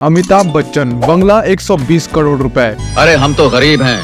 अमिताभ बच्चन बंगला 120 करोड़ रुपए। अरे हम तो गरीब हैं।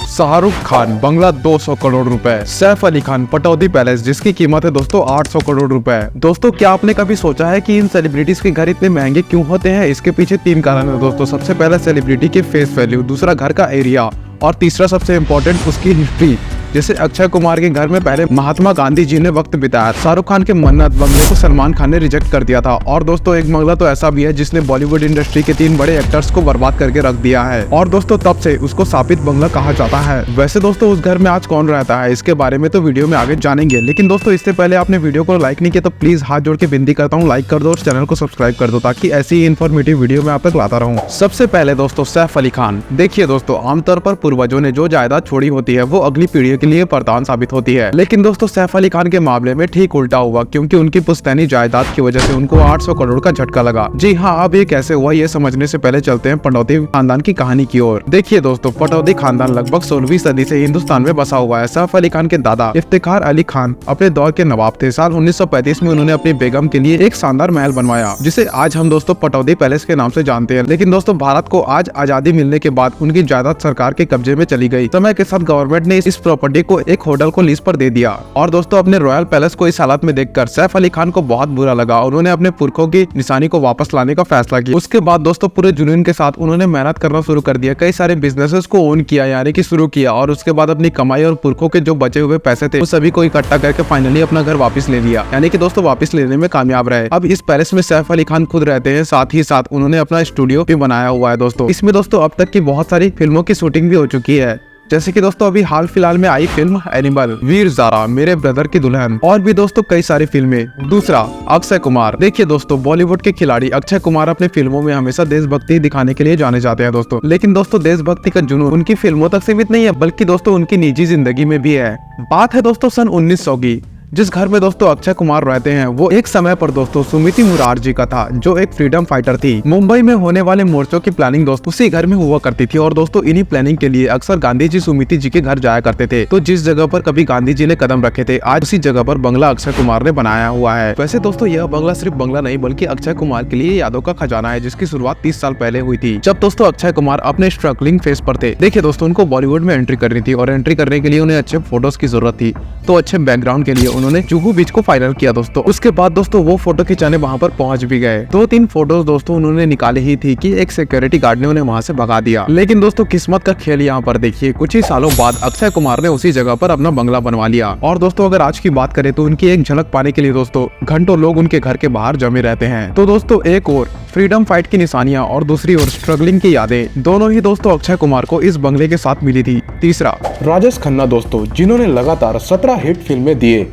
शाहरुख खान बंगला 200 करोड़ रुपए। सैफ अली खान पटौदी पैलेस जिसकी कीमत है दोस्तों 800 करोड़ रुपए। दोस्तों क्या आपने कभी सोचा है कि इन सेलिब्रिटीज के घर इतने महंगे क्यों होते हैं? इसके पीछे 3 कारण है दोस्तों। सबसे पहला सेलिब्रिटी के फेस वैल्यू, दूसरा घर का एरिया और तीसरा सबसे इम्पोर्टेंट उसकी हिस्ट्री। जैसे अक्षय कुमार के घर में पहले महात्मा गांधी जी ने वक्त बिताया। शाहरुख खान के मन्नत बंगले को सलमान खान ने रिजेक्ट कर दिया था। और दोस्तों एक बंगला तो ऐसा भी है जिसने बॉलीवुड इंडस्ट्री के 3 बड़े एक्टर्स को बर्बाद करके रख दिया है। और दोस्तों तब से उसको शापित बंगला कहा जाता है। वैसे दोस्तों उस घर में आज कौन रहता है इसके बारे में तो वीडियो में आगे जानेंगे, लेकिन दोस्तों इससे पहले आपने वीडियो को लाइक नहीं किया तो प्लीज हाथ जोड़ के विनती करता हूँ लाइक कर दो और चैनल को सब्सक्राइब कर दो ताकि ऐसी इन्फॉर्मेटिव वीडियो में आप तक लाता रहूँ। सबसे पहले दोस्तों सैफ अली खान। देखिए दोस्तों आमतौर पर पूर्वजों ने जो जायदाद छोड़ी होती है वो अगली पीढ़ी के लिए वरदान होती है, लेकिन दोस्तों सैफ अली खान के मामले में ठीक उल्टा हुआ, क्योंकि उनकी पुश्तैनी जायदाद की वजह से उनको 800 करोड़ का झटका लगा। जी हाँ, अब ये कैसे हुआ ये समझने से पहले चलते हैं पटौदी खानदान की कहानी की ओर। देखिए दोस्तों पटौदी खानदान लगभग 16वीं सदी से हिंदुस्तान में बसा हुआ है। सैफ अली खान के दादा इफ्तिखार अली खान अपने दौर के नवाब थे। साल 1935 में उन्होंने अपनी बेगम के लिए एक शानदार महल बनवाया जिसे आज हम दोस्तों पटौदी पैलेस के नाम से जानते हैं। लेकिन दोस्तों भारत को आज आजादी मिलने के बाद उनकी जायदाद सरकार के कब्जे में चली गई। समय के साथ गवर्नमेंट ने इस प्रॉपर्टी को एक होटल को लीज पर दे दिया। और दोस्तों अपने रॉयल पैलेस को इस हालत में देखकर सैफ अली खान को बहुत बुरा लगा। उन्होंने अपने पुरखों की निशानी को वापस लाने का फैसला किया। उसके बाद दोस्तों पूरे जुनून के साथ उन्होंने मेहनत करना शुरू कर दिया। कई सारे बिजनेसेस को ओन किया, यानी कि शुरू किया, और उसके बाद अपनी कमाई और पुरखों के जो बचे हुए पैसे थे उस सभी को इकट्ठा करके फाइनली अपना घर वापस ले लिया, यानी कि दोस्तों वापस लेने में कामयाब रहे। अब इस पैलेस में सैफ अली खान खुद रहते हैं, साथ ही साथ उन्होंने अपना स्टूडियो भी बनाया हुआ है दोस्तों। इसमें दोस्तों अब तक की बहुत सारी फिल्मों की शूटिंग भी हो चुकी है, जैसे कि दोस्तों अभी हाल फिलहाल में आई फिल्म एनिमल, वीर ज़ारा, मेरे ब्रदर की दुल्हन और भी दोस्तों कई सारी फिल्में। दूसरा अक्षय कुमार। देखिए दोस्तों बॉलीवुड के खिलाड़ी अक्षय कुमार अपने फिल्मों में हमेशा देशभक्ति दिखाने के लिए जाने जाते हैं दोस्तों, लेकिन दोस्तों देशभक्ति का जुनून उनकी फिल्मों तक सीमित नहीं है बल्कि दोस्तों उनकी निजी जिंदगी में भी है। बात है दोस्तों सन 1900 की। जिस घर में दोस्तों अक्षय कुमार रहते हैं वो एक समय पर दोस्तों सुमिति मुरारजी का था, जो एक फ्रीडम फाइटर थी। मुंबई में होने वाले मोर्चों की प्लानिंग दोस्तों उसी घर में हुआ करती थी। और दोस्तों इन्हीं प्लानिंग के लिए अक्सर गांधी जी सुमिति जी के घर जाया करते थे। तो जिस जगह पर कभी गांधी जी ने कदम रखे थे आज उसी जगह पर बंगला अक्षय कुमार ने बनाया हुआ है। वैसे दोस्तों यह बंगला सिर्फ बंगला नहीं बल्कि अक्षय कुमार के लिए यादों का खजाना है, जिसकी शुरुआत 30 साल पहले हुई थी, जब दोस्तों अक्षय कुमार अपने स्ट्रगलिंग फेज पर थे। देखिए दोस्तों उनको बॉलीवुड में एंट्री करनी थी और एंट्री करने के लिए उन्हें अच्छे फोटोज की जरूरत थी। तो अच्छे बैकग्राउंड के लिए उन्होंने जुहू बीच फाइनल किया दोस्तों। उसके बाद दोस्तों वो फोटो खिंचाने वहां पर पहुंच भी गए। 2-3 फोटोज दोस्तों उन्होंने निकाली ही थी कि एक सिक्योरिटी गार्ड ने उन्हें वहां से भगा दिया। लेकिन दोस्तों किस्मत का खेल यहाँ पर देखिए, कुछ ही सालों बाद अक्षय कुमार ने उसी जगह पर अपना बंगला बनवा लिया। और दोस्तों अगर आज की बात करें तो उनकी एक झलक पाने के लिए दोस्तों घंटों लोग उनके घर के बाहर जमे रहते हैं। तो दोस्तों एक और फ्रीडम फाइट की निशानियां और दूसरी ओर स्ट्रगलिंग की यादें, दोनों ही दोस्तों अक्षय कुमार को इस बंगले के साथ मिली थी। तीसरा राजेश खन्ना दोस्तों, जिन्होंने लगातार 17 हिट फिल्में दिए।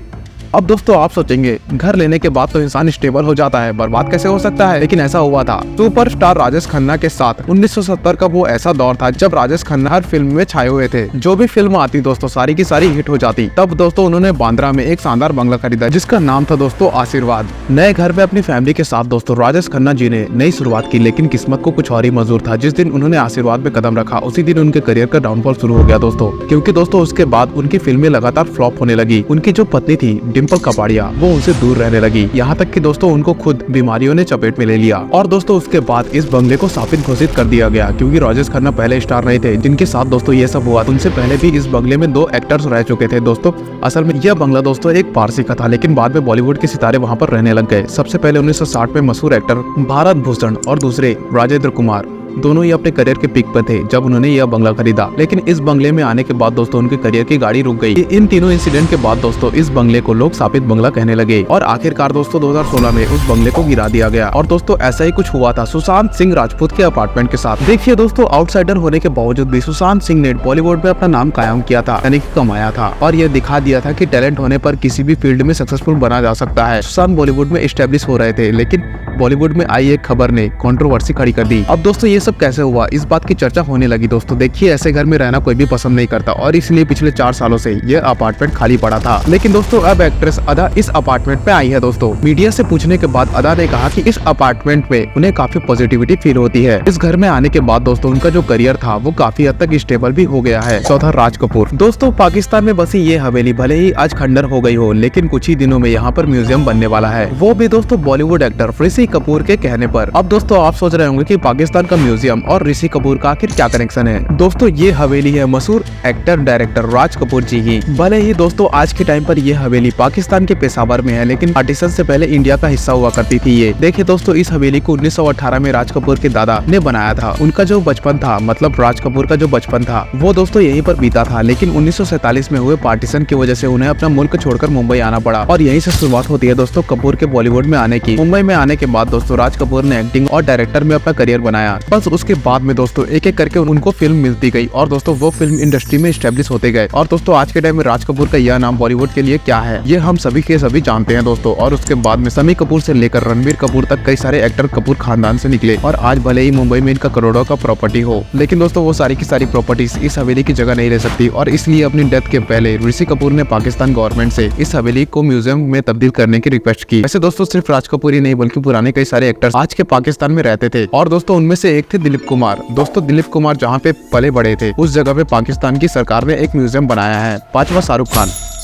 अब दोस्तों आप सोचेंगे घर लेने के बाद तो इंसान स्टेबल हो जाता है, बर्बाद कैसे हो सकता है? लेकिन ऐसा हुआ था। सुपरस्टार राजेश खन्ना के साथ 1970 का वो ऐसा दौर था जब राजेश खन्ना हर फिल्म में छाए हुए थे। जो भी फिल्म आती दोस्तों सारी की सारी हिट हो जाती। तब दोस्तों उन्होंने बांद्रा में एक शानदार बंगला खरीदा जिसका नाम था दोस्तों आशीर्वाद। नए घर में अपनी फैमिली के साथ दोस्तों राजेश खन्ना जी ने नई शुरुआत की, लेकिन किस्मत को कुछ और ही मंजूर था। जिस दिन उन्होंने आशीर्वाद में कदम रखा उसी दिन उनके करियर का डाउनफॉल शुरू हो गया दोस्तों, क्योंकि दोस्तों उसके बाद उनकी फिल्में लगातार फ्लॉप होने लगी। उनकी जो पत्नी थी डिम्पल कपाड़िया वो उनसे दूर रहने लगी, यहाँ तक कि दोस्तों उनको खुद बीमारियों ने चपेट में ले लिया। और दोस्तों उसके बाद इस बंगले को शापित घोषित कर दिया गया, क्योंकि राजेश खन्ना पहले स्टार नहीं थे जिनके साथ दोस्तों ये सब हुआ। उनसे पहले भी इस बंगले में 2 एक्टर्स रह चुके थे दोस्तों। असल में यह बंगला दोस्तों एक पारसी का था, लेकिन बाद में बॉलीवुड के सितारे वहाँ पर रहने लग गए। सबसे पहले 1960 में मशहूर एक्टर भारत भूषण और दूसरे राजेंद्र कुमार दोनों ही अपने करियर के पीक पर थे जब उन्होंने यह बंगला खरीदा। लेकिन इस बंगले में आने के बाद दोस्तों उनके करियर की गाड़ी रुक गई। इन तीनों इंसिडेंट के बाद दोस्तों इस बंगले को लोग शापित बंगला कहने लगे और आखिरकार दोस्तों 2016 में उस बंगले को गिरा दिया गया। और दोस्तों ऐसा ही कुछ हुआ था सुशांत सिंह राजपूत के अपार्टमेंट के साथ। देखिए दोस्तों आउटसाइडर होने के बावजूद भी सुशांत सिंह ने बॉलीवुड में अपना नाम कायम किया था, यानी कि कमाया था, और यह दिखा दिया था कि टैलेंट होने पर किसी भी फील्ड में सक्सेसफुल बना जा सकता है। सुशांत बॉलीवुड में एस्टेब्लिश हो रहे थे, लेकिन बॉलीवुड में आई एक खबर ने कंट्रोवर्सी खड़ी कर दी। अब दोस्तों ये सब कैसे हुआ, इस बात की चर्चा होने लगी दोस्तों। देखिए ऐसे घर में रहना कोई भी पसंद नहीं करता और इसलिए पिछले 4 सालों से ये अपार्टमेंट खाली पड़ा था। लेकिन दोस्तों अब एक्ट्रेस अदा इस अपार्टमेंट में आई है दोस्तों। मीडिया से पूछने के बाद अदा ने कहा कि इस अपार्टमेंट में उन्हें काफी पॉजिटिविटी फील होती है। इस घर में आने के बाद दोस्तों उनका जो करियर था वो काफी हद तक स्टेबल भी हो गया है। चौथा, राज कपूर। दोस्तों पाकिस्तान में बसी ये हवेली भले ही आज खंडर हो गई हो, लेकिन कुछ ही दिनों में यहाँ पर म्यूजियम बनने वाला है, वो भी दोस्तों बॉलीवुड एक्टर ऋषि कपूर के कहने पर। अब दोस्तों आप सोच रहे होंगे कि पाकिस्तान का म्यूजियम और ऋषि कपूर का आखिर क्या कनेक्शन है। दोस्तों ये हवेली है मशहूर एक्टर डायरेक्टर राज कपूर जी की। भले ही दोस्तों आज के टाइम पर ये हवेली पाकिस्तान के पेशावर में है, लेकिन पार्टीशन से पहले इंडिया का हिस्सा हुआ करती थी ये। देखिए दोस्तों इस हवेली को 1918 में राज कपूर के दादा ने बनाया था। उनका जो बचपन था, मतलब राज कपूर का जो बचपन था वो दोस्तों यहीं पर बीता था, लेकिन 1947 में हुए पार्टीशन की वजह से उन्हें अपना मुल्क छोड़कर मुंबई आना पड़ा और यहीं से शुरुआत होती है दोस्तों कपूर के बॉलीवुड में आने की। मुंबई में आने के बाद दोस्तों राज कपूर ने एक्टिंग और डायरेक्टर में अपना करियर बनाया। बस उसके बाद में दोस्तों एक एक करके उनको फिल्म मिलती गई और दोस्तों वो फिल्म इंडस्ट्री में स्टेब्लिश होते गए। और दोस्तों आज के टाइम में राज कपूर का यह नाम बॉलीवुड के लिए क्या है ये हम सभी के सभी जानते हैं दोस्तों। और उसके बाद में शम्मी कपूर से लेकर रणबीर कपूर तक कई सारे एक्टर कपूर खानदान से निकले और आज भले ही मुंबई में इनका करोड़ों का प्रॉपर्टी हो, लेकिन दोस्तों वो सारी की सारी प्रॉपर्टीज इस हवेली की जगह नहीं रह सकती और इसलिए अपनी डेथ के पहले ऋषि कपूर ने पाकिस्तान गवर्नमेंट से इस हवेली को म्यूजियम में तब्दील करने की रिक्वेस्ट की। वैसे दोस्तों सिर्फ राज कपूर ही नहीं बल्कि पुराने कई सारे एक्टर्स आज के पाकिस्तान में रहते थे और दोस्तों उनमें से एक थे दिलीप कुमार। दोस्तों दिलीप कुमार जहाँ पे पले बड़े थे उस जगह पे पाकिस्तान की सरकार ने एक म्यूजियम बनाया है। पांचवा,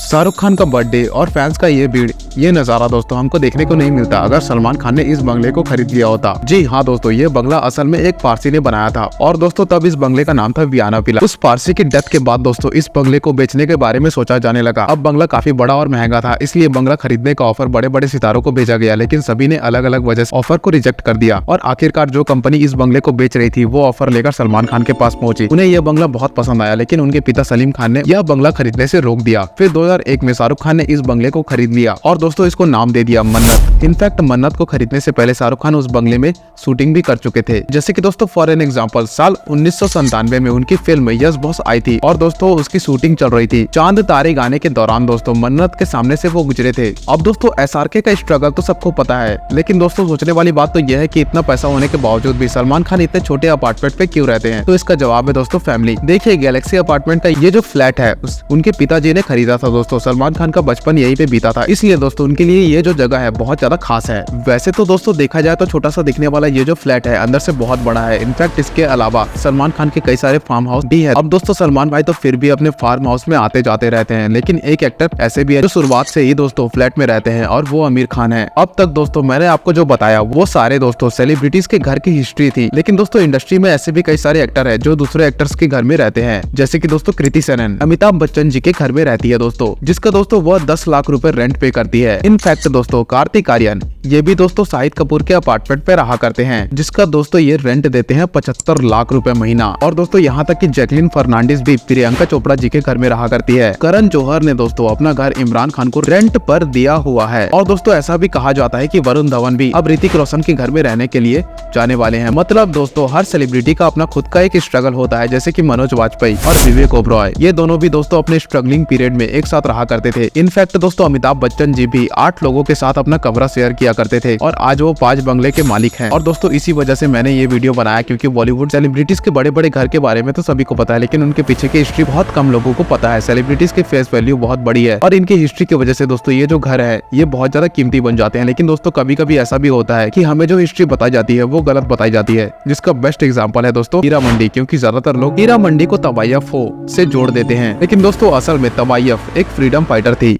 शाहरुख खान का बर्थडे और फैंस का ये भीड़, ये नजारा दोस्तों हमको देखने को नहीं मिलता अगर सलमान खान ने इस बंगले को खरीद लिया होता। जी हाँ दोस्तों ये बंगला असल में एक पारसी ने बनाया था और दोस्तों तब इस बंगले का नाम था वियाना विला। उस पारसी की डेथ के बाद दोस्तों इस बंगले को बेचने के बारे में सोचा जाने लगा। अब बंगला काफी बड़ा और महंगा था, इसलिए बंगला खरीदने का ऑफर बड़े बड़े सितारों को भेजा गया, लेकिन सभी ने अलग अलग वजह से ऑफर को रिजेक्ट कर दिया और आखिरकार जो कंपनी इस बंगले को बेच रही थी वो ऑफर लेकर सलमान खान के पास पहुंची। उन्हें यह बंगला बहुत पसंद आया, लेकिन उनके पिता सलीम खान ने यह बंगला खरीदने से रोक दिया। फिर 2001 में शाहरुख खान ने इस बंगले को खरीद लिया और दोस्तों इसको नाम दे दिया मन्नत। इनफैक्ट मन्नत को खरीदने से पहले शाहरुख खान उस बंगले में शूटिंग भी कर चुके थे। जैसे कि दोस्तों फॉर एन एग्जांपल साल 1997 में उनकी फिल्म यस बॉस आई थी और दोस्तों उसकी शूटिंग चल रही थी। चांद तारे गाने के दौरान दोस्तों मन्नत के सामने से वो गुजरे थे। अब दोस्तों एसआरके का स्ट्रगल तो सबको पता है, लेकिन दोस्तों सोचने वाली बात तो यह है कि इतना पैसा होने के बावजूद भी सलमान खान इतने छोटे अपार्टमेंट पे क्यों रहते हैं। तो इसका जवाब है दोस्तों फैमिली। देखिए गैलेक्सी अपार्टमेंट का ये जो फ्लैट है उनके पिताजी ने खरीदा था दोस्तों। सलमान खान का बचपन यहीं पे बीता था, इसलिए दोस्तों उनके लिए ये जो जगह है बहुत ज्यादा खास है। वैसे तो दोस्तों देखा जाए तो छोटा सा दिखने वाला ये जो फ्लैट है अंदर से बहुत बड़ा है। इनफैक्ट इसके अलावा सलमान खान के कई सारे फार्म हाउस भी है। अब दोस्तों सलमान भाई तो फिर भी अपने फार्म हाउस में आते जाते रहते हैं, लेकिन एक एक्टर ऐसे भी है जो शुरुआत से ही दोस्तों फ्लैट में रहते हैं और वो आमिर खान है। अब तक दोस्तों मैंने आपको जो बताया वो सारे दोस्तों सेलिब्रिटीज के घर की हिस्ट्री थी, लेकिन दोस्तों इंडस्ट्री में ऐसे भी कई सारे एक्टर है जो दूसरे एक्टर्स के घर में रहते हैं। जैसे की दोस्तों कृति सेनन अमिताभ बच्चन जी के घर में रहती है दोस्तों, जिसका दोस्तों वह 10 लाख रुपए रेंट पे करती है। इनफैक्ट दोस्तों कार्तिक आर्यन ये भी दोस्तों शाहिद कपूर के अपार्टमेंट पे रहा करते हैं, जिसका दोस्तों ये रेंट देते हैं 75 लाख रुपए महीना। और दोस्तों यहाँ तक कि जैकलिन फर्नांडिस भी प्रियंका चोपड़ा जी के घर में रहा करती है। करण जौहर ने दोस्तों अपना घर इमरान खान को रेंट पर दिया हुआ है। और दोस्तों ऐसा भी कहा जाता है कि वरुण धवन भी अब ऋतिक रोशन के घर में रहने के लिए जाने वाले हैं। मतलब दोस्तों हर सेलिब्रिटी का अपना खुद का एक स्ट्रगल होता है, जैसे कि मनोज वाजपेयी और विवेक ओबरॉय, ये दोनों भी दोस्तों अपने स्ट्रगलिंग पीरियड में एक साथ रहा करते थे। इनफैक्ट दोस्तों अमिताभ बच्चन जी भी 8 लोगों के साथ अपना कमरा शेयर किया करते थे और आज वो 5 बंगले के मालिक हैं। और दोस्तों इसी वजह से मैंने ये वीडियो बनाया, क्योंकि बॉलीवुड सेलिब्रिटीज के बड़े बड़े घर के बारे में तो सभी को पता है, लेकिन उनके पीछे की हिस्ट्री बहुत कम लोगों को पता है। सेलिब्रिटीज की फेस वैल्यू बहुत बड़ी है और इनकी हिस्ट्री की वजह से दोस्तों ये जो घर है ये बहुत ज्यादा कीमती बन जाते हैं। लेकिन दोस्तों कभी कभी ऐसा भी होता है कि हमें जो हिस्ट्री बताई जाती है वो गलत बताई जाती है, जिसका बेस्ट एग्जाम्पल है दोस्तों हीरा मंडी, क्योंकि ज्यादातर लोग हीरा मंडी को तवायफ से जोड़ देते हैं, लेकिन दोस्तों असल में तवायफ एक फ्रीडम फाइटर थी।